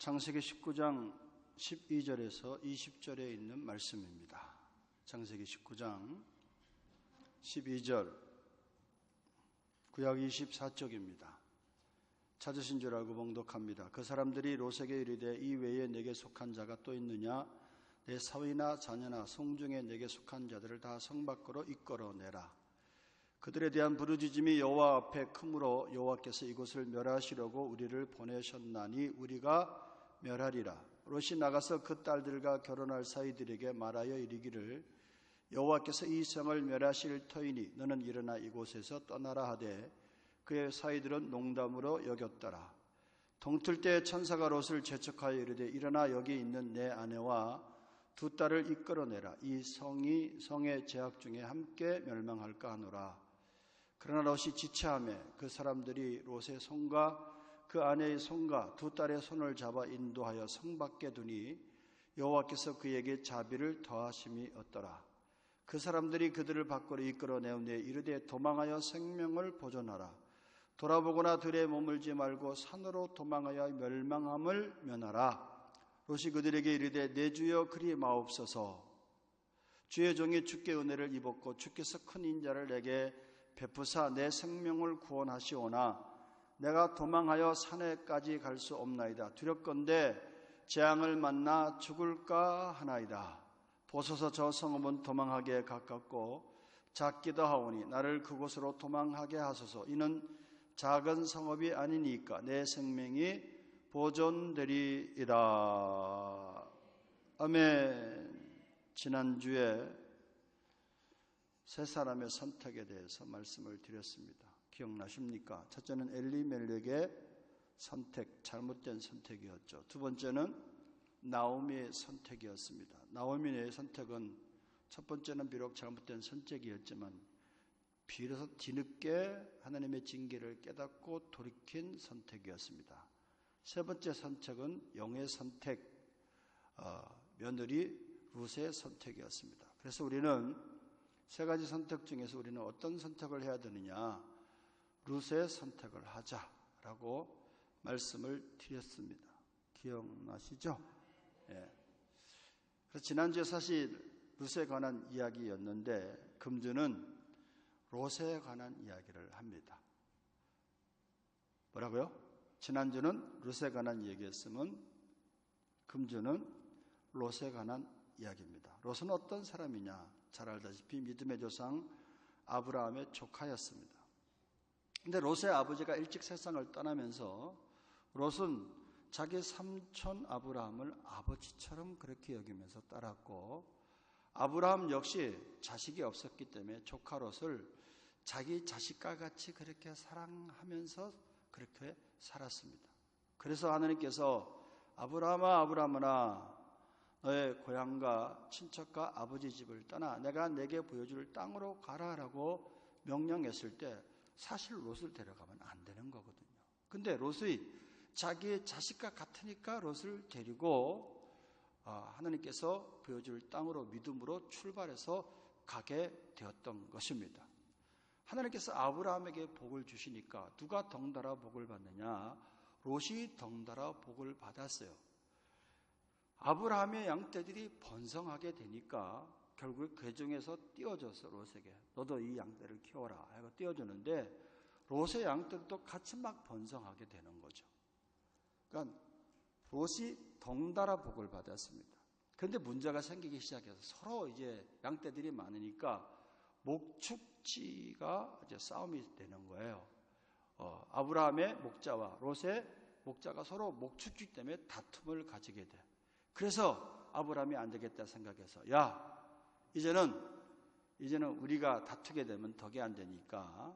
창세기 19장 12절에서 20절에 있는 말씀입니다. 창세기 19장 12절, 구약 24쪽입니다. 찾으신 줄 알고 봉독합니다. 그 사람들이 롯에게 이르되 이 외에 내게 속한 자가 또 있느냐? 내 사위나 자녀나 성중에 내게 속한 자들을 다 성 밖으로 이끌어내라. 그들에 대한 부르짖음이 여호와 앞에 크므로 여호와께서 이곳을 멸하시려고 우리를 보내셨나니 우리가 멸하리라. 롯이 나가서 그 딸들과 결혼할 사이들에게 말하여 이르기를 여호와께서 이 성을 멸하실 터이니 너는 일어나 이곳에서 떠나라 하되 그의 사이들은 농담으로 여겼더라. 동틀 때 천사가 롯을 재촉하여 이르되 일어나 여기 있는 내 아내와 두 딸을 이끌어내라. 이 성이 성의 제약 중에 함께 멸망할까 하노라. 그러나 롯이 지체하며 그 사람들이 롯의 손과 그 아내의 손과 두 딸의 손을 잡아 인도하여 성 밖에 두니 여호와께서 그에게 자비를 더하심이 없더라. 그 사람들이 그들을 밖으로 이끌어내오되 이르되 도망하여 생명을 보존하라. 돌아보거나 들에 머물지 말고 산으로 도망하여 멸망함을 면하라. 롯이 그들에게 이르되 내 주여 그리 마옵소서. 주의 종이 주께 은혜를 입었고 주께서 큰 인자를 내게 베푸사 내 생명을 구원하시오나 내가 도망하여 산에까지 갈 수 없나이다. 두렵건대 재앙을 만나 죽을까 하나이다. 보소서 저 성읍은 도망하기에 가깝고 작기도 하오니 나를 그곳으로 도망하게 하소서. 이는 작은 성읍이 아니니까 내 생명이 보존되리이다. 아멘. 지난주에 세 사람의 선택에 대해서 말씀을 드렸습니다. 기억나십니까? 첫째는 엘리멜렉의 선택, 잘못된 선택이었죠. 두 번째는 나오미의 선택이었습니다. 나오미의 선택은 첫 번째는 비록 잘못된 선택이었지만 비로소 뒤늦게 하나님의 징계를 깨닫고 돌이킨 선택이었습니다. 세 번째 선택은 영의 선택, 며느리 룻의 선택이었습니다. 그래서 우리는 세 가지 선택 중에서 우리는 어떤 선택을 해야 되느냐? 룻의 선택을 하자라고 말씀을 드렸습니다. 기억나시죠? 예. 그래서 지난주에 사실 룻에 관한 이야기였는데 금주는 롯에 관한 이야기를 합니다. 뭐라고요? 지난주는 룻에 관한 얘기였으면 금주는 롯에 관한 이야기입니다. 롯은 어떤 사람이냐? 잘 알다시피 믿음의 조상 아브라함의 조카였습니다. 근데 롯의 아버지가 일찍 세상을 떠나면서 롯은 자기 삼촌 아브라함을 아버지처럼 그렇게 여기면서 따랐고 아브라함 역시 자식이 없었기 때문에 조카 롯을 자기 자식과 같이 그렇게 사랑하면서 그렇게 살았습니다. 그래서 하나님께서 아브라함아 너의 고향과 친척과 아버지 집을 떠나 내가 내게 보여줄 땅으로 가라라고 명령했을 때 사실 롯을 데려가면 안 되는 거거든요. 근데 롯이 자기의 자식과 같으니까 롯을 데리고 하나님께서 보여줄 땅으로 믿음으로 출발해서 가게 되었던 것입니다. 하나님께서 아브라함에게 복을 주시니까 누가 덩달아 복을 받느냐? 롯이 덩달아 복을 받았어요. 아브라함의 양떼들이 번성하게 되니까 결국 궤정에서 띄워줘서 롯에게 너도 이 양떼를 키워라 하고 띄워주는데 롯의 양떼도 같이 막 번성하게 되는 거죠. 그러니까 롯이 덩달아 복을 받았습니다. 그런데 문제가 생기기 시작해서 서로 이제 양떼들이 많으니까 목축지가 이제 싸움이 되는 거예요. 아브라함의 목자와 롯의 목자가 서로 목축지 때문에 다툼을 가지게 돼. 그래서 아브라함이 안 되겠다 생각해서 야 이제는 우리가 다투게 되면 덕이 안 되니까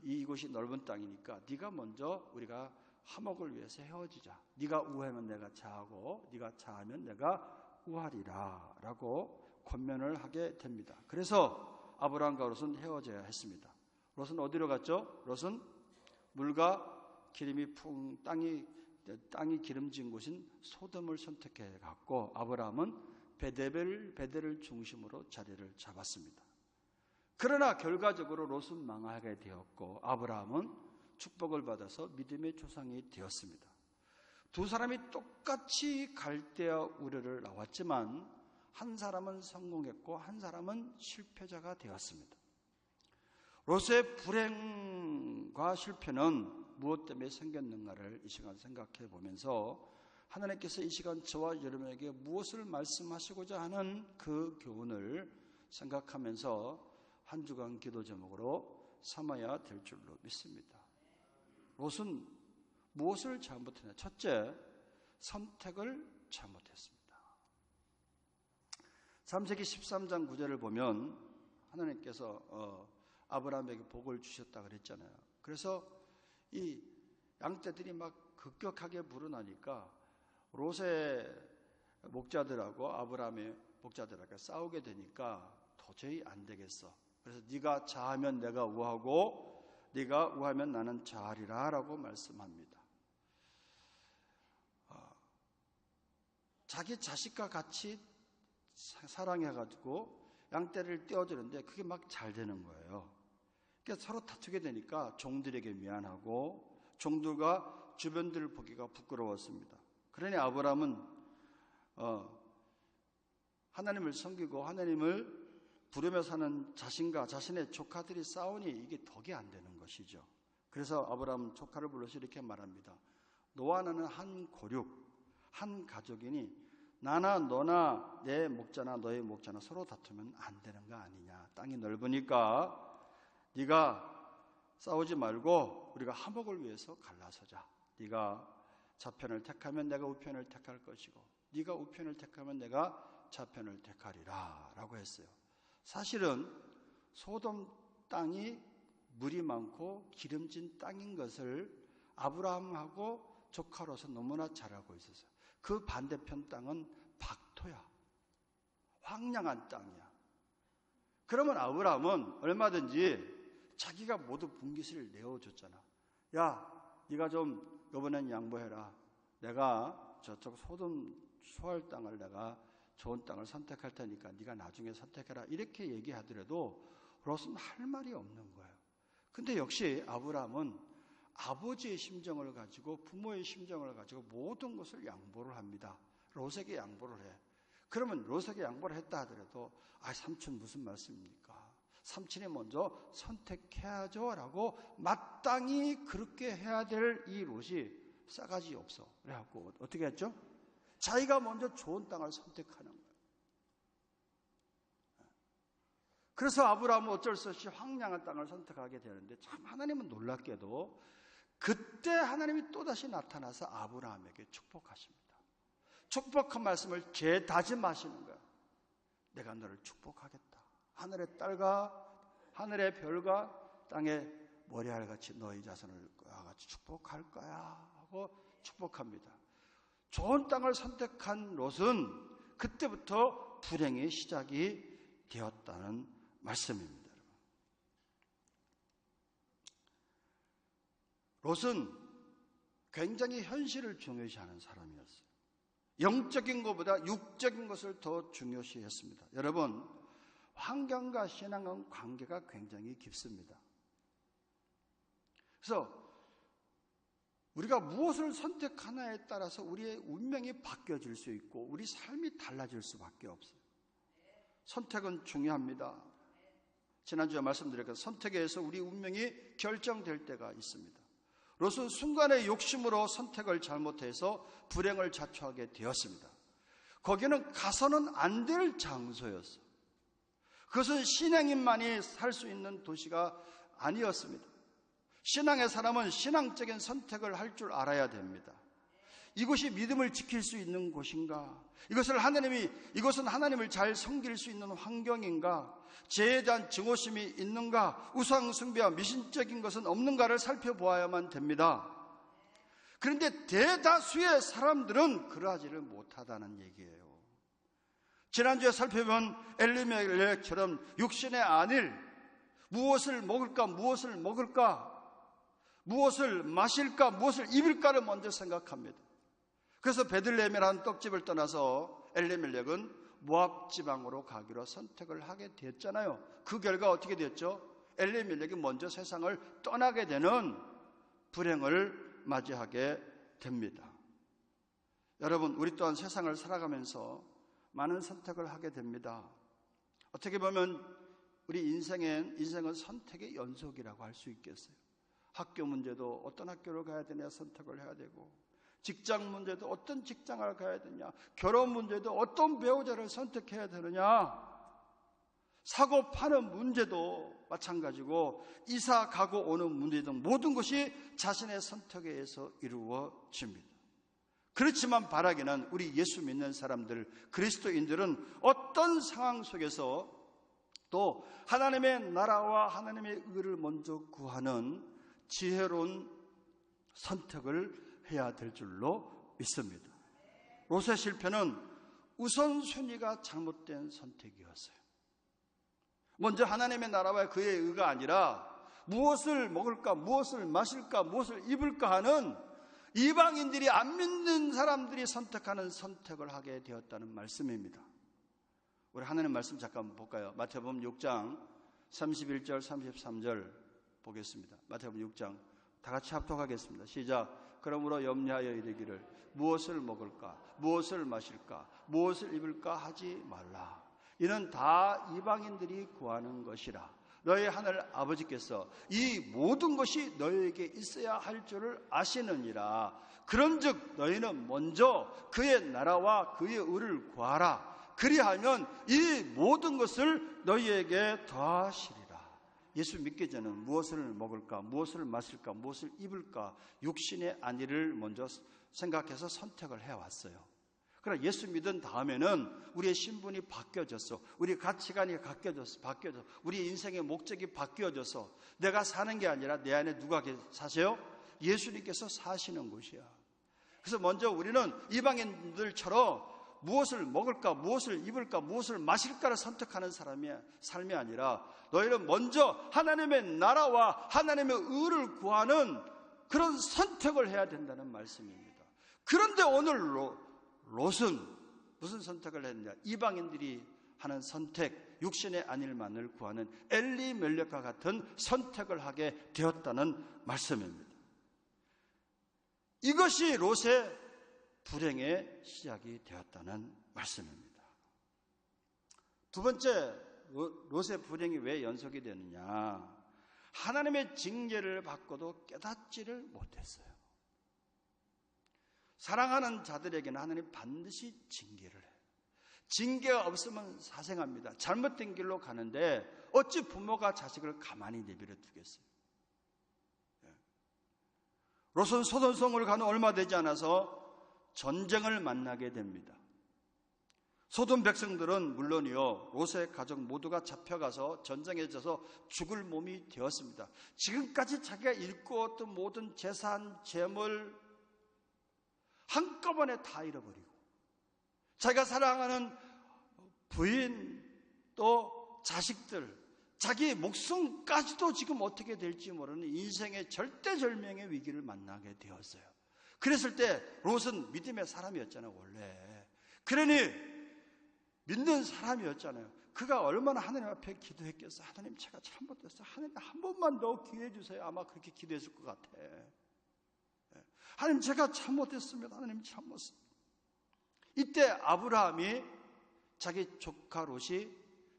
이곳이 넓은 땅이니까 네가 먼저 우리가 화목을 위해서 헤어지자. 네가 우하면 내가 자하고 네가 자하면 내가 우하리라 라고 권면을 하게 됩니다. 그래서 아브라함과 롯은 헤어져야 했습니다. 롯은 어디로 갔죠? 롯은 물과 기름이 땅이 기름진 곳인 소돔을 선택해 갔고 아브라함은 베델을 중심으로 자리를 잡았습니다. 그러나 결과적으로 롯은 망하게 되었고 아브라함은 축복을 받아서 믿음의 조상이 되었습니다. 두 사람이 똑같이 갈대아 우르를 나왔지만 한 사람은 성공했고 한 사람은 실패자가 되었습니다. 롯의 불행과 실패는 무엇 때문에 생겼는가를 이 시간 생각해 보면서 하나님께서 이 시간 저와 여러분에게 무엇을 말씀하시고자 하는 그 교훈을 생각하면서 한 주간 기도 제목으로 삼아야 될 줄로 믿습니다. 롯은 무엇을 잘못했냐? 첫째, 선택을 잘못했습니다. 창세기 13장 9절을 보면 하나님께서 아브라함에게 복을 주셨다 그랬잖아요. 그래서 이 양떼들이 막 급격하게 불어나니까 롯의 목자들하고 아브라함의 목자들하고 싸우게 되니까 도저히 안 되겠어. 그래서 네가 자하면 내가 우하고 네가 우하면 나는 자하리라 라고 말씀합니다. 자기 자식과 같이 사랑해가지고 양떼를 떼어주는데 그게 막 잘 되는 거예요. 그러니까 서로 다투게 되니까 종들에게 미안하고 종들과 주변들을 보기가 부끄러웠습니다. 그러니 아브라함은 하나님을 섬기고 하나님을 부르며 사는 자신과 자신의 조카들이 싸우니 이게 덕이 안 되는 것이죠. 그래서 아브라함은 조카를 불러서 이렇게 말합니다. 너와 나는 한 고륙, 한 가족이니 나나 너나 내 목자나 너의 목자나 서로 다투면 안 되는 거 아니냐. 땅이 넓으니까 네가 싸우지 말고 우리가 화목을 위해서 갈라서자. 네가 좌편을 택하면 내가 우편을 택할 것이고 네가 우편을 택하면 내가 좌편을 택하리라 라고 했어요. 사실은 소돔 땅이 물이 많고 기름진 땅인 것을 아브라함하고 조카로서 너무나 잘 알고 있었어요. 그 반대편 땅은 박토야. 황량한 땅이야. 그러면 아브라함은 얼마든지 자기가 모두 분깃을 내어줬잖아. 야, 네가 좀 이번엔 양보해라. 내가 저쪽 소돔 수할 땅을 내가 좋은 땅을 선택할 테니까 네가 나중에 선택해라. 이렇게 얘기하더라도 롯은 할 말이 없는 거예요. 근데 역시 아브라함은 아버지의 심정을 가지고 부모의 심정을 가지고 모든 것을 양보를 합니다. 롯에게 양보를 해. 그러면 롯에게 양보를 했다 하더라도 삼촌 무슨 말씀입니까? 삼촌이 먼저 선택해야죠 라고 마땅히 그렇게 해야 될 이 롯이 싸가지 없어. 그래갖고 어떻게 했죠? 자기가 먼저 좋은 땅을 선택하는 거예요. 그래서 아브라함은 어쩔 수 없이 황량한 땅을 선택하게 되는데 참 하나님은 놀랍게도 그때 하나님이 또다시 나타나서 아브라함에게 축복하십니다. 축복한 말씀을 재다짐하시는 거예요. 내가 너를 축복하겠다. 하늘의 딸과 하늘의 별과 땅의 모래알같이 너희 자손을 같이 축복할 거야 하고 축복합니다. 좋은 땅을 선택한 롯은 그때부터 불행의 시작이 되었다는 말씀입니다. 롯은 굉장히 현실을 중요시하는 사람이었어요. 영적인 것보다 육적인 것을 더 중요시했습니다. 여러분, 환경과 신앙은 관계가 굉장히 깊습니다. 그래서 우리가 무엇을 선택하나에 따라서 우리의 운명이 바뀌어질 수 있고 우리 삶이 달라질 수밖에 없어요. 선택은 중요합니다. 지난주에 말씀드렸던 선택에 의해서 우리 운명이 결정될 때가 있습니다. 롯은 순간의 욕심으로 선택을 잘못해서 불행을 자초하게 되었습니다. 거기는 가서는 안 될 장소였어요. 그것은 신앙인만이 살 수 있는 도시가 아니었습니다. 신앙의 사람은 신앙적인 선택을 할 줄 알아야 됩니다. 이곳이 믿음을 지킬 수 있는 곳인가? 이것은 하나님을 잘 섬길 수 있는 환경인가? 죄에 대한 증오심이 있는가? 우상 숭배와 미신적인 것은 없는가를 살펴보아야만 됩니다. 그런데 대다수의 사람들은 그러하지를 못하다는 얘기예요. 지난주에 살펴본 엘리멜렉처럼 육신의 안일, 무엇을 먹을까, 무엇을 마실까, 무엇을 입을까를 먼저 생각합니다. 그래서 베들레헴이라는 떡집을 떠나서 엘리멜렉은 모압 지방으로 가기로 선택을 하게 됐잖아요. 그 결과 어떻게 됐죠? 엘리멜렉이 먼저 세상을 떠나게 되는 불행을 맞이하게 됩니다. 여러분, 우리 또한 세상을 살아가면서 많은 선택을 하게 됩니다. 어떻게 보면 우리 인생은 선택의 연속이라고 할 수 있겠어요. 학교 문제도 어떤 학교를 가야 되냐 선택을 해야 되고, 직장 문제도 어떤 직장을 가야 되냐, 결혼 문제도 어떤 배우자를 선택해야 되느냐, 사고 파는 문제도 마찬가지고 이사 가고 오는 문제 등 모든 것이 자신의 선택에 의해서 이루어집니다. 그렇지만 바라기는 우리 예수 믿는 사람들, 그리스도인들은 어떤 상황 속에서 또 하나님의 나라와 하나님의 의를 먼저 구하는 지혜로운 선택을 해야 될 줄로 믿습니다. 롯의 실패는 우선순위가 잘못된 선택이었어요. 먼저 하나님의 나라와 그의 의가 아니라 무엇을 먹을까, 무엇을 마실까, 무엇을 입을까 하는 이방인들이 안 믿는 사람들이 선택하는 선택을 하게 되었다는 말씀입니다. 우리 하나님 말씀 잠깐 볼까요? 마태복음 6장 31절 33절 보겠습니다. 마태복음 6장 다 같이 합독하겠습니다. 시작. 그러므로 염려하여 이르기를 무엇을 먹을까, 무엇을 마실까, 무엇을 입을까 하지 말라. 이는 다 이방인들이 구하는 것이라. 너희 하늘 아버지께서 이 모든 것이 너희에게 있어야 할 줄을 아시느니라. 그런즉 너희는 먼저 그의 나라와 그의 의를 구하라. 그리하면 이 모든 것을 너희에게 더하시리라. 예수 믿기 전에는 무엇을 먹을까, 무엇을 마실까, 무엇을 입을까 육신의 안위를 먼저 생각해서 선택을 해왔어요. 그러나 예수 믿은 다음에는 우리의 신분이 바뀌어졌어. 우리 가치관이 바뀌어졌어. 우리 인생의 목적이 바뀌어져서 내가 사는 게 아니라 내 안에 누가 사세요? 예수님께서 사시는 곳이야. 그래서 먼저 우리는 이방인들처럼 무엇을 먹을까, 무엇을 입을까, 무엇을 마실까를 선택하는 삶이 아니라 너희는 먼저 하나님의 나라와 하나님의 의를 구하는 그런 선택을 해야 된다는 말씀입니다. 그런데 오늘 롯은 무슨 선택을 했느냐? 이방인들이 하는 선택, 육신의 안일만을 구하는 엘리멜렉과 같은 선택을 하게 되었다는 말씀입니다. 이것이 롯의 불행의 시작이 되었다는 말씀입니다. 두 번째, 롯의 불행이 왜 연속이 되느냐? 하나님의 징계를 받고도 깨닫지를 못했어요. 사랑하는 자들에게는 하나님 반드시 징계를 해요. 징계가 없으면 사생합니다. 잘못된 길로 가는데 어찌 부모가 자식을 가만히 내버려 두겠어요? 롯은 소돔성을 가는 얼마 되지 않아서 전쟁을 만나게 됩니다. 소돔 백성들은 물론이요, 롯의 가족 모두가 잡혀가서 전쟁에 져서 죽을 몸이 되었습니다. 지금까지 자기가 일구었던 모든 재산, 재물 한꺼번에 다 잃어버리고 자기가 사랑하는 부인 또 자식들, 자기의 목숨까지도 지금 어떻게 될지 모르는 인생의 절대절명의 위기를 만나게 되었어요. 그랬을 때 롯은 믿음의 사람이었잖아요, 원래. 그러니 믿는 사람이었잖아요. 그가 얼마나 하나님 앞에 기도했겠어요. 하나님, 제가 잘못했어요. 하나님, 한 번만 더 기회해 주세요. 아마 그렇게 기도했을 것 같아. 하나님, 제가 잘못했습니다. 하나님, 잘못했습니다. 이때 아브라함이 자기 조카 롯이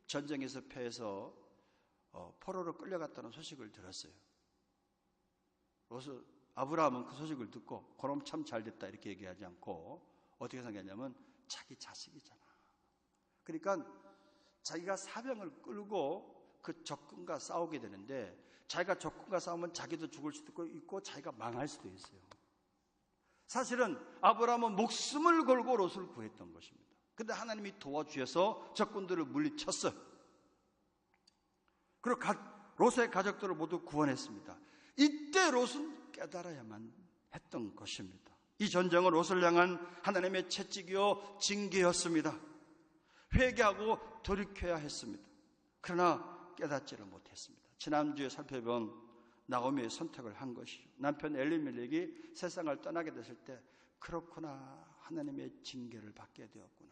전쟁에서 패해서 포로로 끌려갔다는 소식을 들었어요. 그래서 아브라함은 그 소식을 듣고 그럼 참 잘됐다 이렇게 얘기하지 않고 어떻게 생각했냐면 자기 자식이잖아. 그러니까 자기가 사병을 끌고 그 적군과 싸우게 되는데 자기가 적군과 싸우면 자기도 죽을 수도 있고 자기가 망할 수도 있어요. 사실은 아브라함은 목숨을 걸고 롯을 구했던 것입니다. 그런데 하나님이 도와주셔서 적군들을 물리쳤어요. 그리고 롯의 가족들을 모두 구원했습니다. 이때 롯은 깨달아야만 했던 것입니다. 이 전쟁은 롯을 향한 하나님의 채찍이요 징계였습니다. 회개하고 돌이켜야 했습니다. 그러나 깨닫지를 못했습니다. 지난주에 살펴본 나오미의 선택을 한 것이죠. 남편 엘리멜렉이 세상을 떠나게 됐을 때 그렇구나, 하나님의 징계를 받게 되었구나.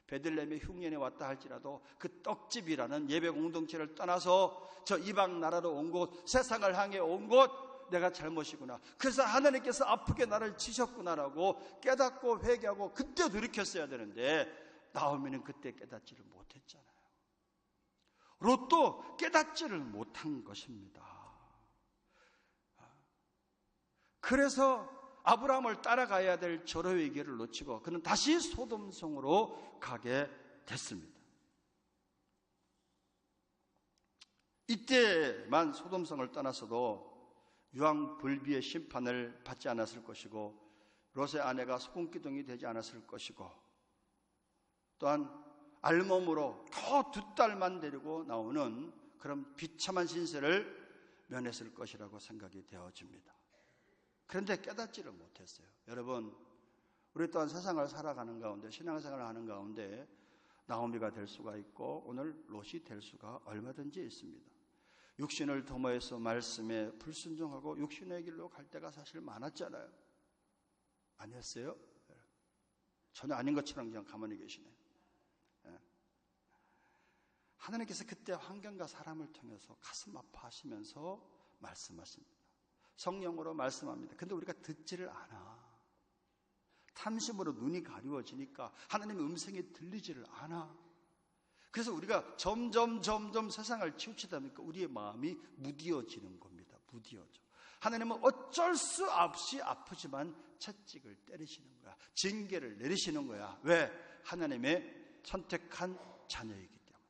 베들레헴의 흉년이 왔다 할지라도 그 떡집이라는 예배 공동체를 떠나서 저 이방 나라로 온 곳, 세상을 향해 온 곳, 내가 잘못이구나. 그래서 하나님께서 아프게 나를 치셨구나라고 깨닫고 회개하고 그때 돌이켰어야 되는데 나오미는 그때 깨닫지를 못했잖아요. 롯도 깨닫지를 못한 것입니다. 그래서 아브라함을 따라가야 될 절호의 기회를 놓치고 그는 다시 소돔성으로 가게 됐습니다. 이때만 소돔성을 떠났어도 유황불비의 심판을 받지 않았을 것이고 롯의 아내가 소금기둥이 되지 않았을 것이고 또한 알몸으로 더 2딸만 데리고 나오는 그런 비참한 신세를 면했을 것이라고 생각이 되어집니다. 그런데 깨닫지를 못했어요. 여러분, 우리 또한 세상을 살아가는 가운데 신앙생활을 하는 가운데 나오미가 될 수가 있고 오늘 롯이 될 수가 얼마든지 있습니다. 육신을 도모해서 말씀에 불순종하고 육신의 길로 갈 때가 사실 많았잖아요. 아니었어요? 전혀 아닌 것처럼 그냥 가만히 계시네요. 하나님께서 그때 환경과 사람을 통해서 가슴 아파하시면서 말씀하십니다. 성령으로 말씀합니다. 근데 우리가 듣지를 않아. 탐심으로 눈이 가리워지니까 하나님의 음성이 들리지를 않아. 그래서 우리가 점점 세상을 치우치다 보니까 우리의 마음이 무디어지는 겁니다. 무디어져. 하나님은 어쩔 수 없이 아프지만 채찍을 때리시는 거야. 징계를 내리시는 거야. 왜? 하나님의 선택한 자녀이기 때문에.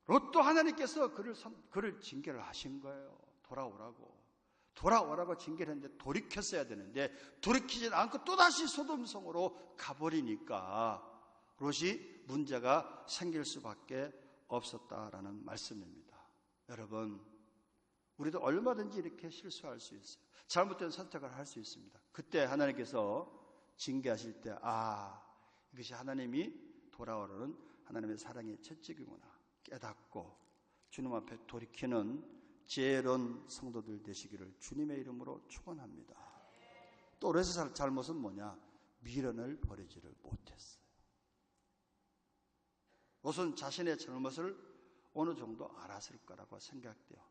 롯도 하나님께서 그를 징계를 하신 거예요. 돌아오라고 징계를 했는데 돌이켰어야 되는데 돌이키지 않고 또다시 소돔성으로 가버리니까 롯이 문제가 생길 수밖에 없었다라는 말씀입니다. 여러분, 우리도 얼마든지 이렇게 실수할 수 있어요. 잘못된 선택을 할 수 있습니다. 그때 하나님께서 징계하실 때 이것이 하나님이 돌아오라는 하나님의 사랑의 채찍이구나 깨닫고 주님 앞에 돌이키는 지혜로운 성도들 되시기를 주님의 이름으로 축원합니다. 또 롯의 잘못은 뭐냐? 미련을 버리지를 못했어요. 롯은 자신의 잘못을 어느 정도 알았을 거라고 생각돼요.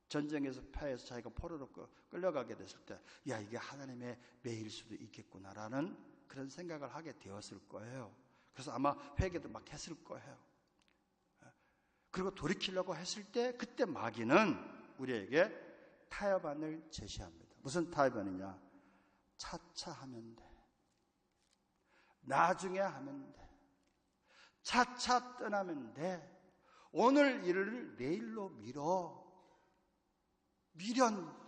전쟁에서 패해서 자기가 포로로 끌려가게 됐을 때 이게 하나님의 매일 수도 있겠구나라는 그런 생각을 하게 되었을 거예요. 그래서 아마 회개도 막 했을 거예요. 그리고 돌이키려고 했을 때 그때 마귀는 우리에게 타협안을 제시합니다. 무슨 타협안이냐? 차차 하면 돼. 나중에 하면 돼. 차차 떠나면 돼. 오늘 일을 내일로 미뤄. 미련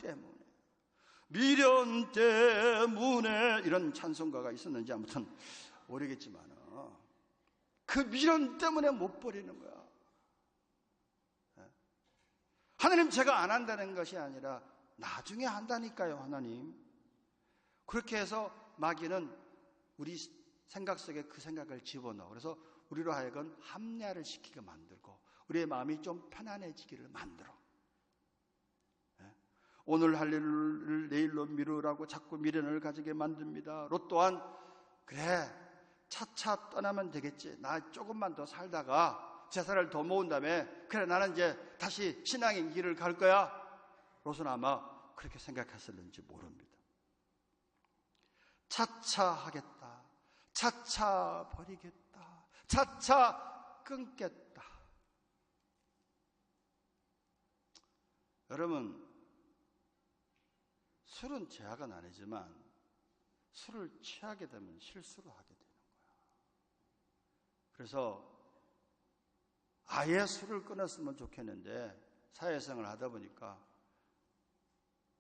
때문에 이런 찬송가가 있었는지 아무튼 모르겠지만 그 미련 때문에 못 버리는 거야. 하나님 제가 안 한다는 것이 아니라 나중에 한다니까요. 하나님. 그렇게 해서 마귀는 우리 생각 속에 그 생각을 집어넣어. 그래서 우리로 하여금 합리화를 시키게 만들고 우리의 마음이 좀 편안해지기를 만들어. 오늘 할 일을 내일로 미루라고 자꾸 미련을 가지게 만듭니다. 롯 또한 그래 차차 떠나면 되겠지. 나 조금만 더 살다가 재산을 더 모은 다음에 그래 나는 이제 다시 신앙의 길을 갈 거야. 롯은 아마 그렇게 생각했을는지 모릅니다. 차차 하겠다. 차차 버리겠다. 차차 끊겠다. 여러분, 술은 죄악은 아니지만 술을 취하게 되면 실수를 하게 되는 거야. 그래서 아예 술을 끊었으면 좋겠는데 사회생활을 하다 보니까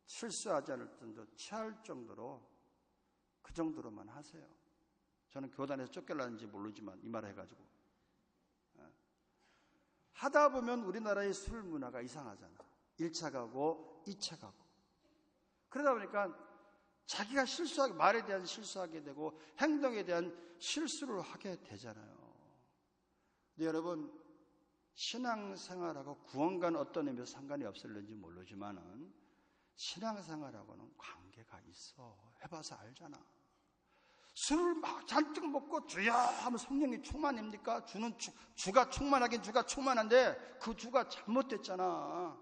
실수하지 않을 정도 취할 정도로 그 정도로만 하세요. 저는 교단에서 쫓겨나는지 모르지만 이 말을 해가지고 하다 보면 우리나라의 술 문화가 이상하잖아. 1차 가고 2차 가고 그러다 보니까 자기가 실수하게 말에 대한 실수하게 되고 행동에 대한 실수를 하게 되잖아요. 근데 여러분 신앙생활하고 구원과는 어떤 의미에서 상관이 없을는지 모르지만은 신앙생활하고는 관계가 있어. 해봐서 알잖아. 술을 막 잔뜩 먹고 주여 하면 성령이 충만입니까? 주가 충만하긴 주가 충만한데 그 주가 잘못됐잖아.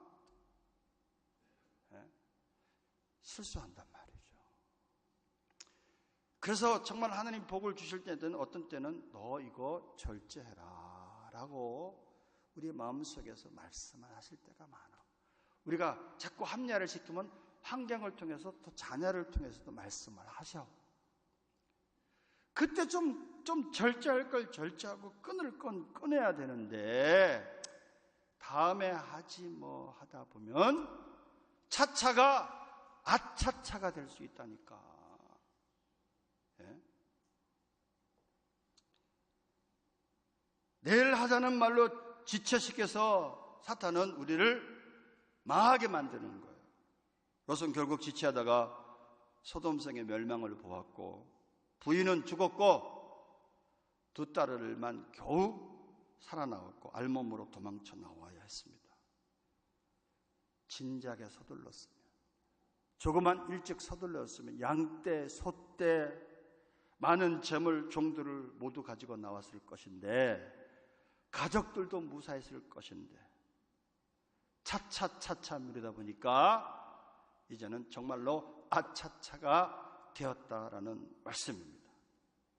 네? 실수한단 말이죠. 그래서 정말 하나님 복을 주실 때는 어떤 때는 너 이거 절제해라 라고 우리 마음속에서 말씀을 하실 때가 많아. 우리가 자꾸 합리화를 시키면 환경을 통해서 또 자녀를 통해서도 말씀을 하셔. 그때 좀 절제할 걸 절제하고 끊을 건 끊어야 되는데 다음에 하지 뭐 하다 보면 차차가 아차차가 될 수 있다니까. 예? 내일 하자는 말로 지체시켜서 사탄은 우리를 망하게 만드는 거예요. 롯은 결국 지체하다가 소돔성의 멸망을 보았고 부인은 죽었고 두 딸을만 겨우 살아나왔고 알몸으로 도망쳐 나와야 했습니다. 진작에 서둘렀으면, 조금만 일찍 서둘렀으면 양떼, 소떼, 많은 재물, 종들을 모두 가지고 나왔을 것인데 가족들도 무사했을 것인데 차차차차 미루다 보니까 이제는 정말로 아차차가 되었다라는 말씀입니다.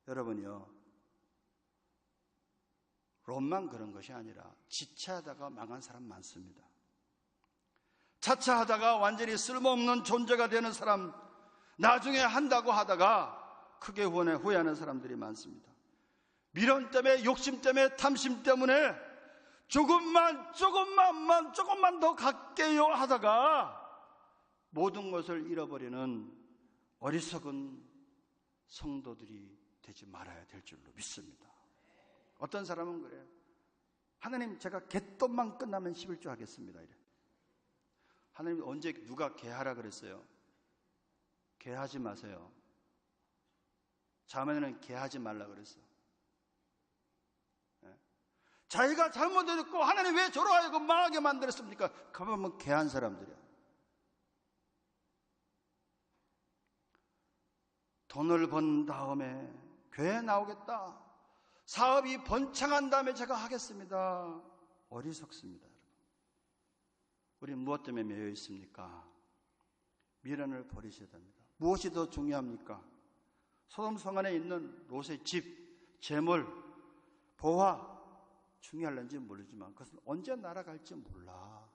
여러분이요, 롯만 그런 것이 아니라 지체하다가 망한 사람 많습니다. 차차하다가 완전히 쓸모없는 존재가 되는 사람, 나중에 한다고 하다가 크게 후회하는 사람들이 많습니다. 미련 때문에, 욕심 때문에, 탐심 때문에 조금만 더 갈게요 하다가 모든 것을 잃어버리는 어리석은 성도들이 되지 말아야 될 줄로 믿습니다. 어떤 사람은 그래요. 하나님, 제가 갯돈만 끝나면 11조 하겠습니다. 이래. 하나님, 언제 누가 개하라 그랬어요? 개하지 마세요. 자매는 개하지 말라 그랬어. 네. 자기가 잘못했고 하나님 왜 저러 하고 망하게 만들었습니까? 그러면 개한 사람들이야. 돈을 번 다음에 교회에 나오겠다, 사업이 번창한 다음에 제가 하겠습니다. 어리석습니다. 여러분, 우리 무엇 때문에 매여 있습니까? 미련을 버리셔야 됩니다. 무엇이 더 중요합니까? 소돔성 안에 있는 롯의 집, 재물, 보화 중요할는지 모르지만 그것은 언제 날아갈지 몰라.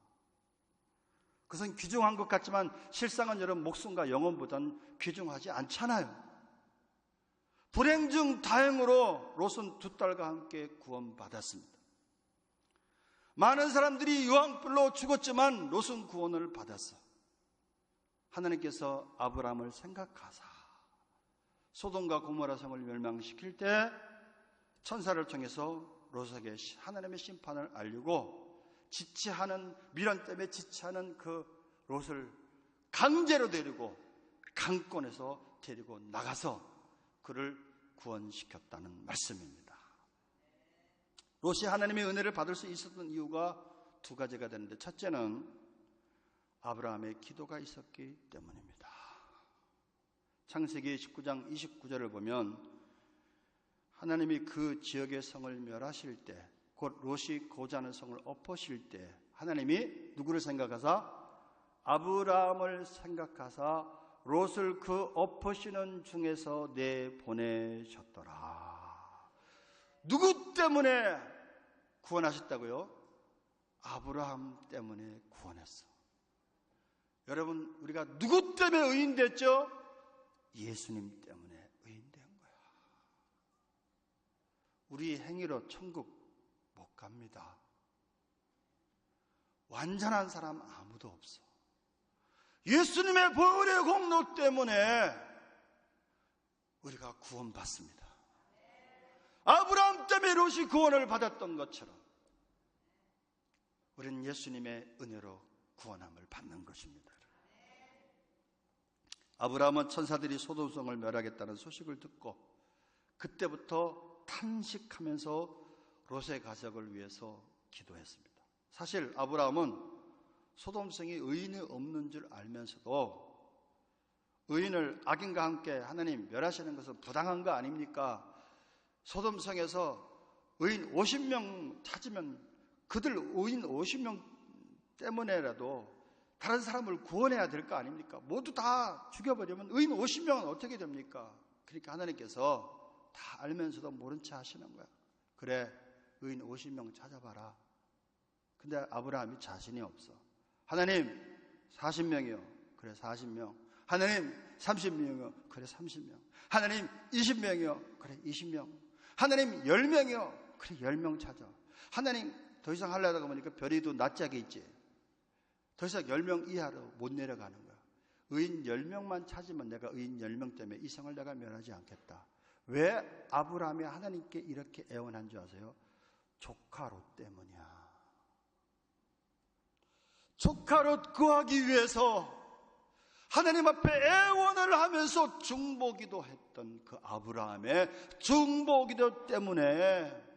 그것은 귀중한 것 같지만 실상은 여러분 목숨과 영혼보다는 귀중하지 않잖아요. 불행 중 다행으로 롯은 두 딸과 함께 구원받았습니다. 많은 사람들이 유황불로 죽었지만 롯은 구원을 받았어. 하나님께서 아브라함을 생각하사 소돔과 고모라 성을 멸망시킬 때 천사를 통해서 롯에게 하나님의 심판을 알리고 지체하는, 미련 때문에 지체하는 그 롯을 강제로 데리고 강권에서 데리고 나가서 그를 구원시켰다는 말씀입니다. 롯이 하나님의 은혜를 받을 수 있었던 이유가 두 가지가 되는데, 첫째는 아브라함의 기도가 있었기 때문입니다. 창세기 19장 29절을 보면 하나님이 그 지역의 성을 멸하실 때, 곧 롯이 고자 하는 성을 엎으실 때 하나님이 누구를 생각하사? 아브라함을 생각하사 롯을 그 엎으시는 중에서 내보내셨더라. 누구 때문에 구원하셨다고요? 아브라함 때문에 구원했어. 여러분, 우리가 누구 때문에 의인됐죠? 예수님 때문에 의인된 거야. 우리 행위로 천국 못 갑니다. 완전한 사람 아무도 없어. 예수님의 보혈의 공로 때문에 우리가 구원받습니다. 아브라함 때문에 롯이 구원을 받았던 것처럼 우리는 예수님의 은혜로 구원함을 받는 것입니다. 아브라함은 천사들이 소돔성을 멸하겠다는 소식을 듣고 그때부터 탄식하면서 롯의 가족을 위해서 기도했습니다. 사실 아브라함은 소돔성이 의인이 없는 줄 알면서도 의인을 악인과 함께 하나님 멸하시는 것은 부당한 거 아닙니까? 소돔성에서 의인 50명 찾으면 그들 의인 50명 때문에라도 다른 사람을 구원해야 될 거 아닙니까? 모두 다 죽여버리면 의인 50명은 어떻게 됩니까? 그러니까 하나님께서 다 알면서도 모른 체 하시는 거야. 그래, 의인 50명 찾아봐라. 근데 아브라함이 자신이 없어. 하나님 40명이요. 그래 40명. 하나님 30명이요. 그래 30명. 하나님 20명이요. 그래 20명. 하나님 10명이요. 그래 10명 찾아. 하나님 더 이상 하려다가 보니까 별이도 낯짝이 있지. 더 이상 10명 이하로 못 내려가는 거야. 의인 10명만 찾으면 내가 의인 10명 때문에 이 성을 내가 멸하지 않겠다. 왜 아브라함이 하나님께 이렇게 애원한 줄 아세요? 조카 롯 때문이야. 조카 롯 구하기 위해서 하나님 앞에 애원을 하면서 중보기도 했던 그 아브라함의 중보기도 때문에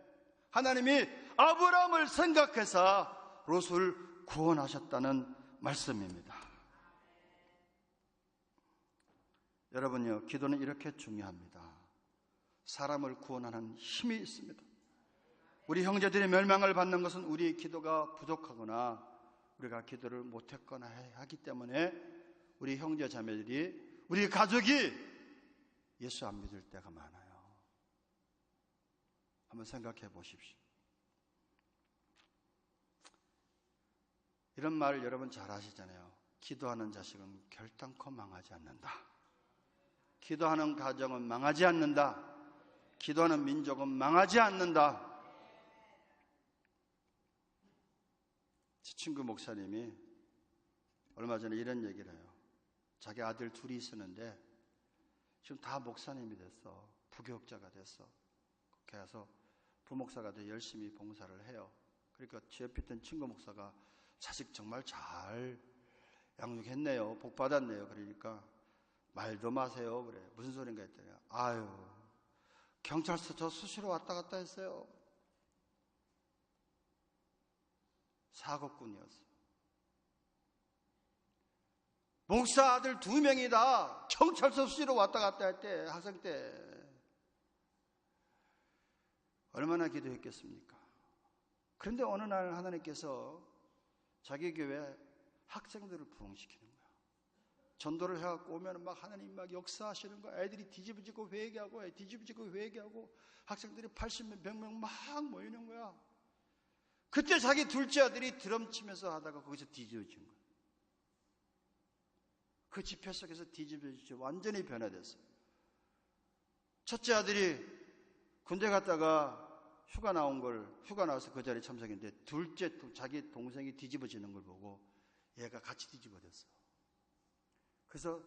하나님이 아브라함을 생각해서 롯을 구원하셨다는 말씀입니다. 여러분요, 기도는 이렇게 중요합니다. 사람을 구원하는 힘이 있습니다. 우리 형제들이 멸망을 받는 것은 우리의 기도가 부족하거나 우리가 기도를 못했거나 하기 때문에 우리 형제 자매들이, 우리 가족이 예수 안 믿을 때가 많아요. 한번 생각해 보십시오. 이런 말을 여러분 잘 아시잖아요. 기도하는 자식은 결단코 망하지 않는다. 기도하는 가정은 망하지 않는다. 기도하는 민족은 망하지 않는다. 제 친구 목사님이 얼마 전에 이런 얘기를 해요. 자기 아들 둘이 있었는데 지금 다 목사님이 됐어. 부교육자가 됐어. 그래서 부목사가 돼 열심히 봉사를 해요. 그러니까 제 옆에 있던 친구 목사가 자식 정말 잘 양육했네요. 복 받았네요. 그러니까 말도 마세요. 그래. 무슨 소린가 했더니 아유, 경찰서 저 수시로 왔다 갔다 했어요. 사고꾼이었어. 목사 아들 2명이 다 경찰서 수시로 왔다 갔다 할 때, 학생 때 얼마나 기도했겠습니까? 그런데 어느 날 하나님께서 자기 교회 학생들을 부흥시키는 거야. 전도를 해갖고 오면 막 하나님 막 역사하시는 거야. 애들이 뒤집어지고 회개하고, 뒤집어지고 회개하고, 학생들이 80명, 100명 막 모이는 거야. 그때 자기 둘째 아들이 드럼 치면서 하다가 거기서 뒤집어진 거야. 그 집회 속에서 뒤집어지죠. 완전히 변화됐어요. 첫째 아들이 군대 갔다가 휴가 나와서 그 자리에 참석했는데 둘째 자기 동생이 뒤집어지는 걸 보고 얘가 같이 뒤집어졌어. 그래서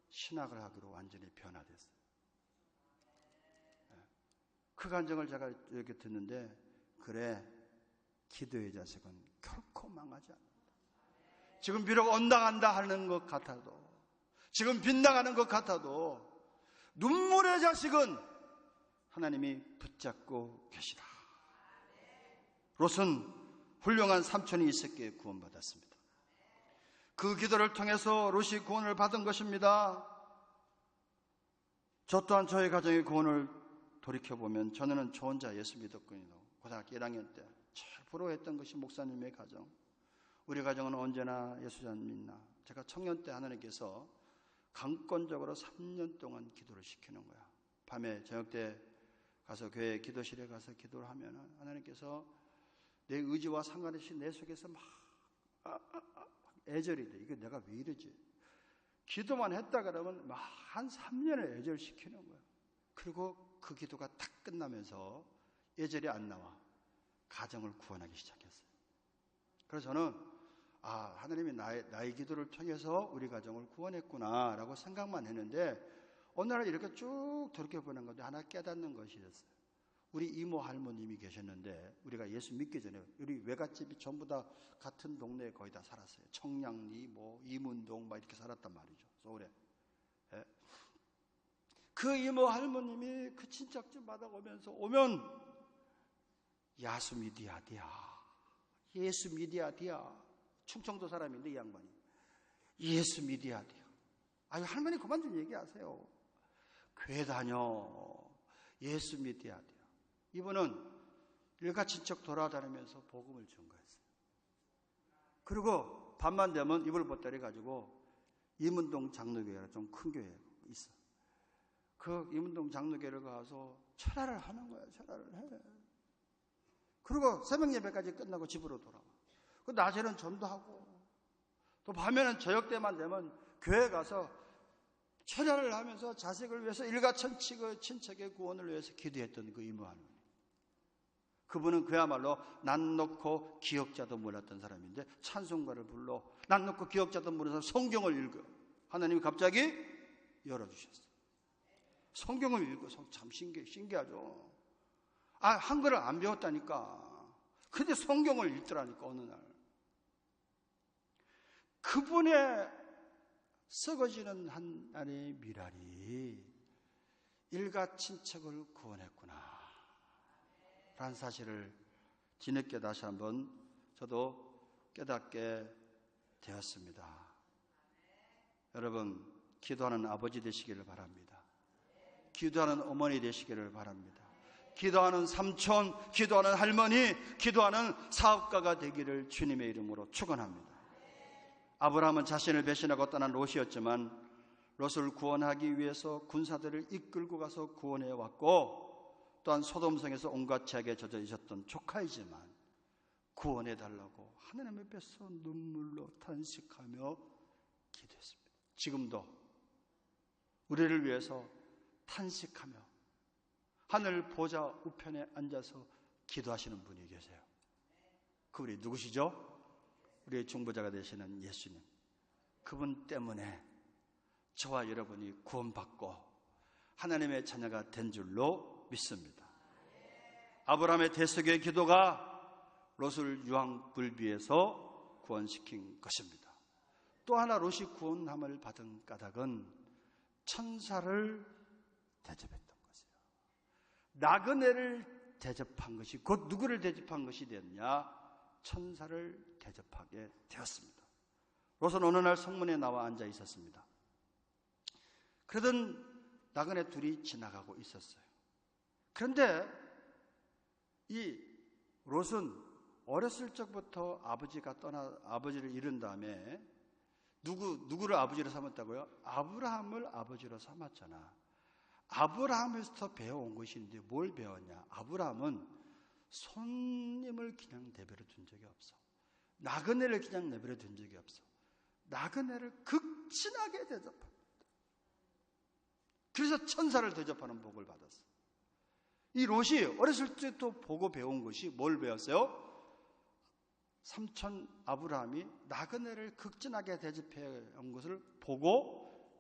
신학을 하기로 완전히 변화됐어요. 그 감정을 제가 이렇게 듣는데, 그래, 기도의 자식은 결코 망하지 않는다. 지금 비록 언당한다 하는 것 같아도, 지금 빗나가는 것 같아도 눈물의 자식은 하나님이 붙잡고 계시다. 롯은 훌륭한 삼촌이 있었기에 구원받았습니다. 그 기도를 통해서 롯이 구원을 받은 것입니다. 저 또한 저의 가정의 구원을 돌이켜보면 저는 저 혼자 예수 믿었거든요. 고등학교 1학년 때 제일 부러워했던 것이 목사님의 가정. 우리 가정은 언제나 예수 잘 믿나. 제가 청년 때 하나님께서 강권적으로 3년 동안 기도를 시키는 거야. 밤에 저녁 때 가서 교회 기도실에 가서 기도를 하면 하나님께서 내 의지와 상관없이 내 속에서 막 애절이 돼. 이게 내가 왜 이러지? 기도만 했다 그러면 막 한 3년을 애절시키는 거야. 그리고 그 기도가 딱 끝나면서 애절이 안 나와. 가정을 구원하기 시작했어요. 그래서 저는 하나님이 나의 기도를 통해서 우리 가정을 구원했구나 라고 생각만 했는데, 어느 날 이렇게 쭉 돌이켜보는 건데 하나 깨닫는 것이 있었어요. 우리 이모 할머님이 계셨는데, 우리가 예수 믿기 전에 우리 외갓집이 전부 다 같은 동네에 거의 다 살았어요. 청량리, 이문동 막 이렇게 살았단 말이죠. 서울에. 예. 그 이모 할머님이 그 친척집 마다 오면 야수 미디아디야, 예수 미디아디야. 충청도 사람인데 이 양반이 예수 미디아디야. 아유, 할머니 그만 좀 얘기하세요. 교회 다녀. 예수 미디아디야. 이분은 일가 친척 돌아다니면서 복음을 전가했어요. 그리고 밤만 되면 이불 보따리 가지고 임은동 장로교회가 좀 큰 교회 있어. 그 임은동 장로교회를 가서 철야를 하는 거야. 철야를 해. 그리고 새벽 예배까지 끝나고 집으로 돌아와. 그 낮에는 전도하고 또 밤에는 저녁 때만 되면 교회 가서 철야를 하면서 자식을 위해서 일가천치 친척의 구원을 위해서 기도했던 그 이모 할머니. 그분은 그야말로 난 놓고 기억자도 몰랐던 사람인데 찬송가를 불러 난 놓고 기억자도 모르는 사람 성경을 읽어. 하나님이 갑자기 열어주셨어요. 성경을 읽어. 참 신기하죠. 한글을 안 배웠다니까. 근데 성경을 읽더라니까 어느 날. 그분의 썩어지는 한 날의 미랄이 일가 친척을 구원했구나 라는 사실을 뒤늦게 다시 한번 저도 깨닫게 되었습니다. 여러분, 기도하는 아버지 되시기를 바랍니다. 기도하는 어머니 되시기를 바랍니다. 기도하는 삼촌, 기도하는 할머니, 기도하는 사업가가 되기를 주님의 이름으로 축원합니다. 아브라함은 자신을 배신하고 떠난 롯이었지만 롯을 구원하기 위해서 군사들을 이끌고 가서 구원해 왔고, 또한 소돔성에서 온갖 죄악에 젖어 있었던 조카이지만 구원해 달라고 하나님 앞에서 눈물로 탄식하며 기도했습니다. 지금도 우리를 위해서 탄식하며 하늘 보좌 우편에 앉아서 기도하시는 분이 계세요. 그분이 누구시죠? 우리의 중보자가 되시는 예수님. 그분 때문에 저와 여러분이 구원받고 하나님의 자녀가 된 줄로 믿습니다. 아브라함의 대속의 기도가 롯을 유황불비에서 구원시킨 것입니다. 또 하나 롯이 구원함을 받은 까닭은 천사를 대접했던 것이에요. 나그네를 대접한 것이 곧 누구를 대접한 것이 되었냐? 천사를 대접하게 되었습니다. 롯은 어느 날 성문에 나와 앉아 있었습니다. 그러던 나그네 둘이 지나가고 있었어요. 그런데 이 롯은 어렸을 적부터 아버지를 잃은 다음에 누구를 아버지로 삼았다고요? 아브라함을 아버지로 삼았잖아. 아브라함에서 배워온 것인데 뭘 배웠냐? 아브라함은 손님을 그냥 내버려 둔 적이 없어. 나그네를 그냥 내버려 둔 적이 없어. 나그네를 극진하게 대접합니다. 그래서 천사를 대접하는 복을 받았어. 이 롯이 어렸을 때부터 보고 배운 것이 뭘 배웠어요? 삼촌 아브라함이 나그네를 극진하게 대접해 온 것을 보고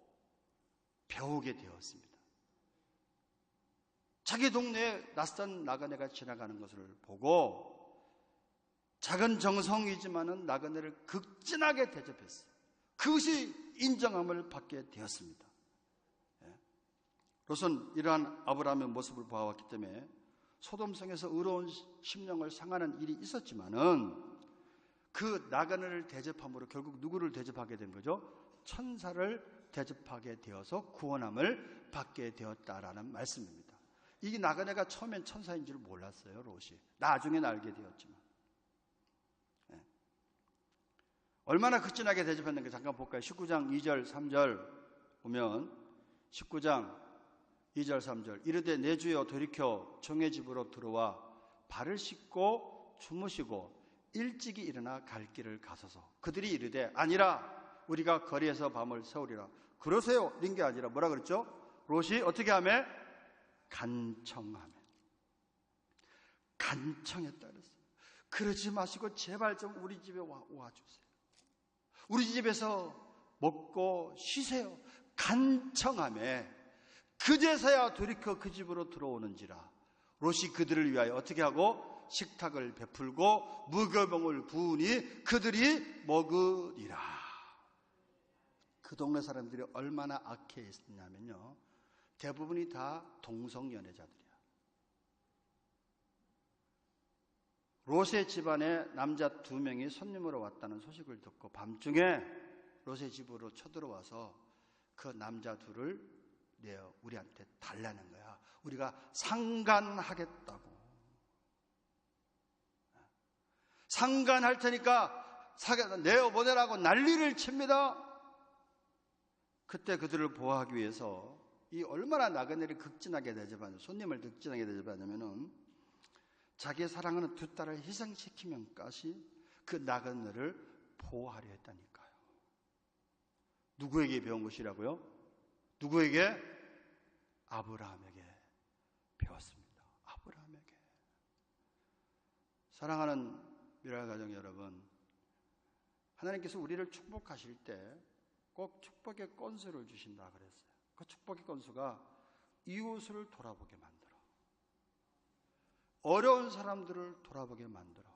배우게 되었습니다. 자기 동네에 낯선 나그네가 지나가는 것을 보고 작은 정성이지만은 나그네를 극진하게 대접했어요. 그것이 인정함을 받게 되었습니다. 롯은 이러한 아브라함의 모습을 보아왔기 때문에 소돔성에서 의로운 심령을 상하는 일이 있었지만은 그 나그네를 대접함으로 결국 누구를 대접하게 된 거죠? 천사를 대접하게 되어서 구원함을 받게 되었다라는 말씀입니다. 이 나그네가 처음엔 천사인 줄 몰랐어요, 롯이. 나중에 알게 되었지만. 얼마나 극진하게 대접했는가 잠깐 볼까요? 19장 2절 3절 보면 19장 2절 3절 이르되 내 주여 돌이켜 종의 집으로 들어와 발을 씻고 주무시고 일찍이 일어나 갈 길을 가소서. 그들이 이르되 아니라 우리가 거리에서 밤을 새우리라. 그러세요 이런 게 아니라 뭐라 그랬죠? 롯이 어떻게 하매? 간청하매. 간청했다 그랬어요. 그러지 마시고 제발 좀 우리 집에 와주세요. 우리 집에서 먹고 쉬세요. 간청하매. 그제서야 돌이켜 그 집으로 들어오는지라. 롯이 그들을 위하여 어떻게 하고 식탁을 베풀고 무교병을 부으니 그들이 먹으리라. 그 동네 사람들이 얼마나 악해했냐면요, 대부분이 다 동성연애자들이야. 롯의 집안에 남자 2명이 손님으로 왔다는 소식을 듣고 밤중에 롯의 집으로 쳐들어와서 그 남자 둘을 내어 우리한테 달라는 거야. 우리가 상간하겠다고. 상간할 테니까 내어보내라고 난리를 칩니다. 그때 그들을 보호하기 위해서 이 얼마나 나그네를 극진하게 대접하냐, 손님을 극진하게 대접하냐면은 자기의 사랑하는 두 딸을 희생시키면까지 그 나그네를 보호하려 했다니까요. 누구에게 배운 것이라고요? 누구에게? 아브라함에게 배웠습니다. 아브라함에게. 사랑하는 미랄 가정 여러분, 하나님께서 우리를 축복하실 때 꼭 축복의 건수를 주신다 그랬어요. 그 축복의 건수가 이웃을 돌아보게 만들어, 어려운 사람들을 돌아보게 만들어.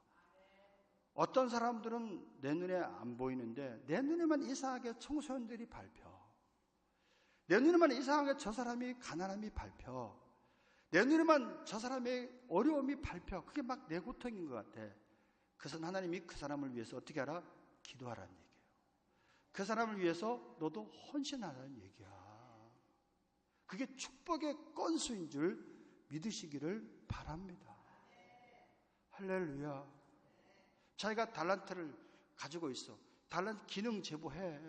어떤 사람들은 내 눈에 안 보이는데 내 눈에만 이상하게 청소년들이 밟혀, 내 눈에만 이상하게 저 사람이 가난함이 밟혀, 내 눈에만 저 사람의 어려움이 밟혀. 그게 막 내 고통인 것 같아. 그래서 하나님이 그 사람을 위해서 어떻게 하라? 기도하라는 얘기예요. 그 사람을 위해서 너도 헌신하라는 얘기야. 그게 축복의 건수인 줄 믿으시기를 바랍니다. 할렐루야. 자기가 달란트를 가지고 있어. 달란트 기능 제보해.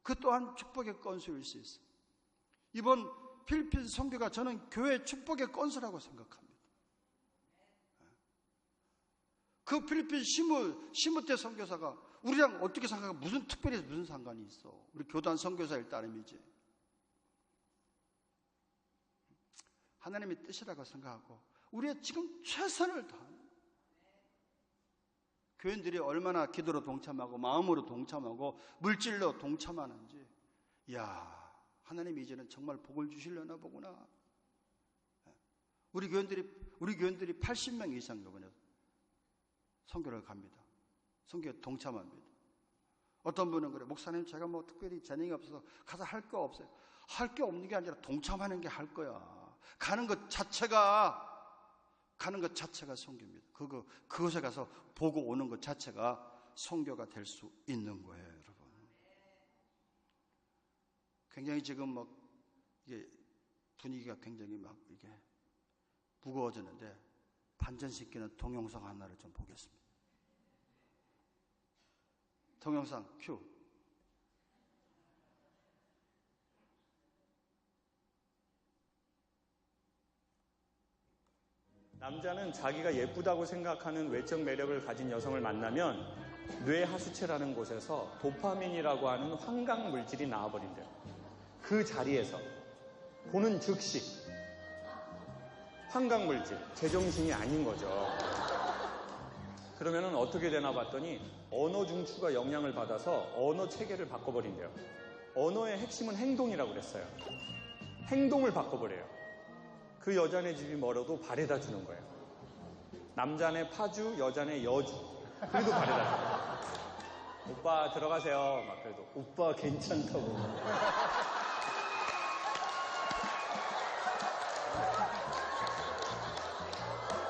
그 또한 축복의 건수일 수 있어. 이번 필리핀 선교가 저는 교회의 축복의 건수라고 생각합니다. 그 필리핀 시무테 선교사가 우리랑 어떻게 생각하고 무슨 상관이 있어. 우리 교단 선교사일 따름이지. 하나님의 뜻이라고 생각하고 우리의 지금 최선을 다하는 교인들이 얼마나 기도로 동참하고 마음으로 동참하고 물질로 동참하는지, 이야, 하나님이 이제는 정말 복을 주시려나 보구나. 우리 교인들이 80명 이상 이번에 선교를 갑니다. 선교에 동참합니다. 어떤 분은 그래, 목사님 제가 뭐 특별히 재능이 없어서 가서 할 거 없어요. 할 게 없는 게 아니라 동참하는 게 할 거야. 가는 것 자체가 선교입니다. 그것에 가서 보고 오는 것 자체가 선교가 될 수 있는 거예요, 여러분. 굉장히 지금 막 이게 분위기가 굉장히 막 이게 무거워졌는데 반전시키는 동영상 하나를 좀 보겠습니다. 동영상 큐. 남자는 자기가 예쁘다고 생각하는 외적 매력을 가진 여성을 만나면 뇌하수체라는 곳에서 도파민이라고 하는 환각 물질이 나와버린대요. 그 자리에서 보는 즉시 환각 물질, 제정신이 아닌 거죠. 그러면은 어떻게 되나 봤더니 언어 중추가 영향을 받아서 언어 체계를 바꿔버린대요. 언어의 핵심은 행동이라고 그랬어요. 행동을 바꿔버려요. 그 여자네 집이 멀어도 바래다 주는 거예요. 남자네 파주, 여자네 여주. 그래도 바래다 줘요. 오빠 들어가세요. 막 그래도 오빠 괜찮다고.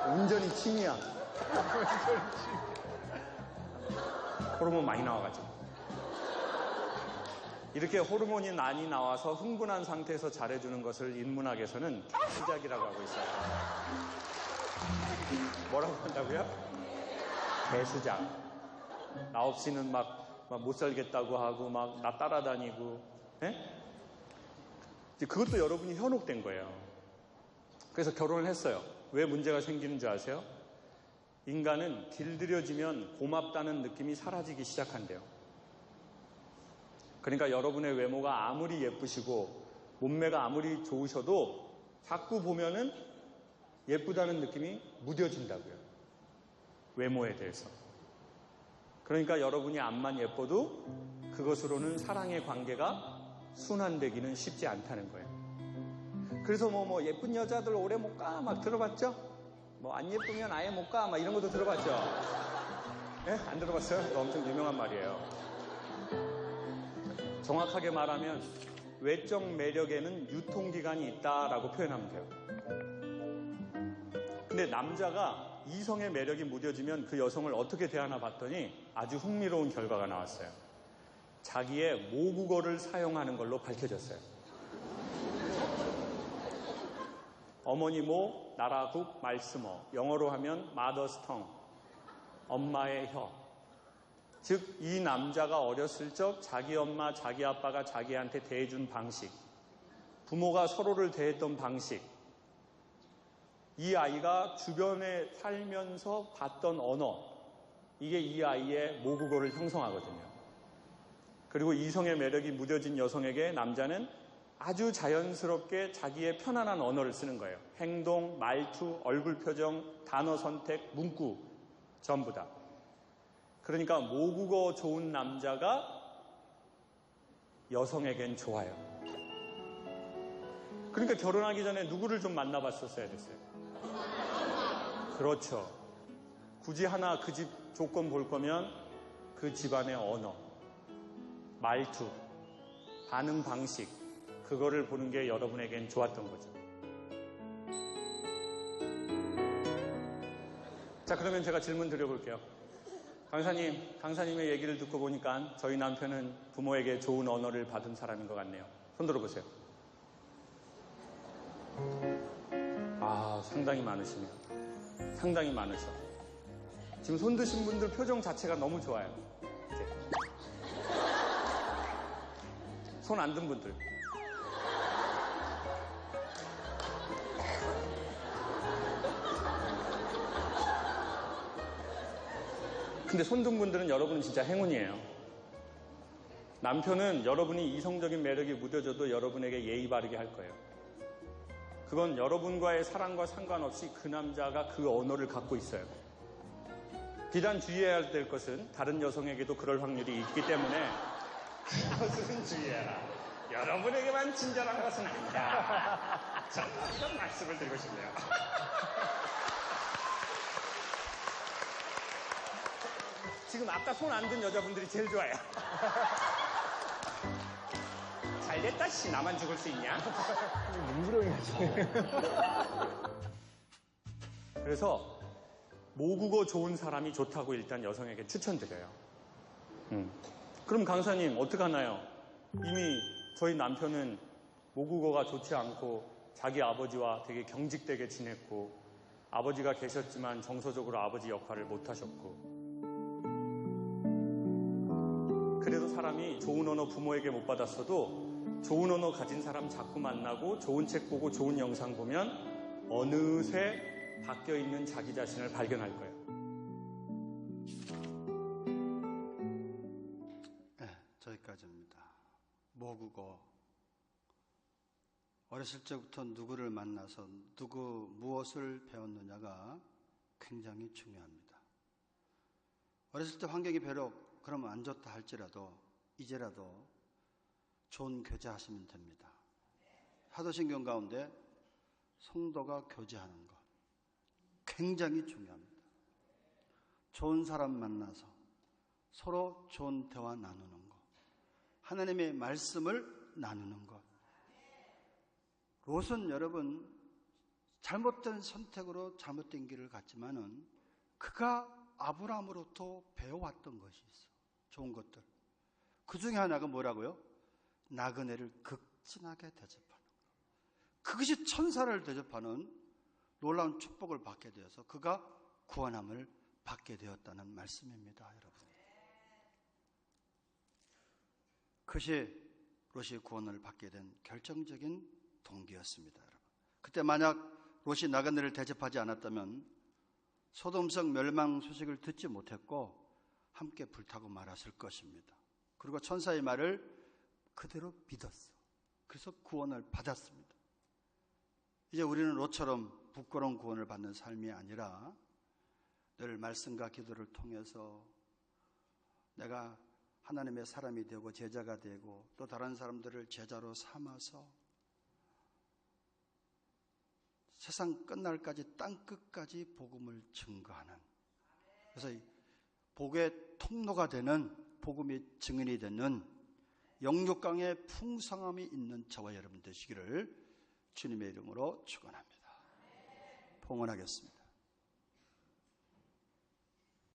온전히 침이야. 호르몬 많이 나와가지고. 이렇게 호르몬이 많이 나와서 흥분한 상태에서 잘해주는 것을 인문학에서는 개수작이라고 하고 있어요. 뭐라고 한다고요? 개수작. 나 없이는 막 못 살겠다고 하고 막 나 따라다니고. 그것도 여러분이 현혹된 거예요. 그래서 결혼을 했어요. 왜 문제가 생기는 줄 아세요? 인간은 길들여지면 고맙다는 느낌이 사라지기 시작한대요. 그러니까 여러분의 외모가 아무리 예쁘시고 몸매가 아무리 좋으셔도 자꾸 보면은 예쁘다는 느낌이 무뎌진다고요. 외모에 대해서. 그러니까 여러분이 암만 예뻐도 그것으로는 사랑의 관계가 순환되기는 쉽지 않다는 거예요. 그래서 뭐 예쁜 여자들 오래 못 가 막 들어봤죠? 뭐 안 예쁘면 아예 못 가 막 이런 것도 들어봤죠? 예? 안 들어봤어요? 이거 엄청 유명한 말이에요. 정확하게 말하면 외적 매력에는 유통기간이 있다라고 표현하면 돼요. 근데 남자가 이성의 매력이 무뎌지면 그 여성을 어떻게 대하나 봤더니 아주 흥미로운 결과가 나왔어요. 자기의 모국어를 사용하는 걸로 밝혀졌어요. 어머니 모, 나라국, 말스모, 영어로 하면 mother's tongue. 엄마의 혀. 즉, 이 남자가 어렸을 적 자기 엄마, 자기 아빠가 자기한테 대해준 방식, 부모가 서로를 대했던 방식, 이 아이가 주변에 살면서 봤던 언어, 이게 이 아이의 모국어를 형성하거든요. 그리고 이성의 매력이 무뎌진 여성에게 남자는 아주 자연스럽게 자기의 편안한 언어를 쓰는 거예요. 행동, 말투, 얼굴 표정, 단어 선택, 문구 전부 다. 그러니까 모국어 좋은 남자가 여성에겐 좋아요. 그러니까 결혼하기 전에 누구를 좀 만나봤었어야 됐어요. 그렇죠. 굳이 하나 그 집 조건 볼 거면 그 집안의 언어, 말투, 반응 방식, 그거를 보는 게 여러분에겐 좋았던 거죠. 자, 그러면 제가 질문 드려볼게요. 강사님의 얘기를 듣고 보니까 저희 남편은 부모에게 좋은 언어를 받은 사람인 것 같네요. 손 들어보세요. 아, 상당히 많으시네요. 상당히 많으셔. 지금 손 드신 분들 표정 자체가 너무 좋아요. 손 안 든 분들. 근데 손 든 분들은 여러분은 진짜 행운이에요. 남편은 여러분이 이성적인 매력이 무뎌져도 여러분에게 예의 바르게 할 거예요. 그건 여러분과의 사랑과 상관없이 그 남자가 그 언어를 갖고 있어요. 비단 주의해야 될 것은 다른 여성에게도 그럴 확률이 있기 때문에 그것은 주의해라. 여러분에게만 친절한 것은 아니다. 저는 이런 말씀을 드리고 싶네요. 지금 아까 손 안 든 여자분들이 제일 좋아요. 잘됐다, 씨. 나만 죽을 수 있냐? 눈구렁이 나지. 그래서 모국어 좋은 사람이 좋다고 일단 여성에게 추천드려요. 그럼 강사님 어떡하나요? 이미 저희 남편은 모국어가 좋지 않고 자기 아버지와 되게 경직되게 지냈고 아버지가 계셨지만 정서적으로 아버지 역할을 못하셨고 그래도 사람이 좋은 언어 부모에게 못 받았어도 좋은 언어 가진 사람 자꾸 만나고 좋은 책 보고 좋은 영상 보면 어느새 바뀌어있는 자기 자신을 발견할 거예요. 네, 저기까지입니다. 모국어. 어렸을 적부터 누구를 만나서 무엇을 배웠느냐가 굉장히 중요합니다. 어렸을 때 환경이 비록 그러면 안 좋다 할지라도 이제라도 좋은 교제하시면 됩니다. 사도신경 가운데 성도가 교제하는 것 굉장히 중요합니다. 좋은 사람 만나서 서로 좋은 대화 나누는 것, 하나님의 말씀을 나누는 것. 롯은 여러분 잘못된 선택으로 잘못된 길을 갔지만은 그가 아브라함으로부터 배워왔던 것이 있어. 좋은 것들. 그 중에 하나가 뭐라고요? 나그네를 극진하게 대접하는 것. 그것이 천사를 대접하는 놀라운 축복을 받게 되어서 그가 구원함을 받게 되었다는 말씀입니다, 여러분. 그것이 롯이 구원을 받게 된 결정적인 동기였습니다, 여러분. 그때 만약 롯이 나그네를 대접하지 않았다면 소돔성 멸망 소식을 듣지 못했고 함께 불타고 말았을 것입니다. 그리고 천사의 말을 그대로 믿었어. 그래서 구원을 받았습니다. 이제 우리는 롯처럼 부끄러운 구원을 받는 삶이 아니라 늘 말씀과 기도를 통해서 내가 하나님의 사람이 되고 제자가 되고 또 다른 사람들을 제자로 삼아서 세상 끝날까지 땅끝까지 복음을 증거하는, 그래서 복의 통로가 되는, 복음의 증인이 되는 영육강의 풍성함이 있는 저와 여러분 되시기를 주님의 이름으로 축원합니다. 봉헌하겠습니다.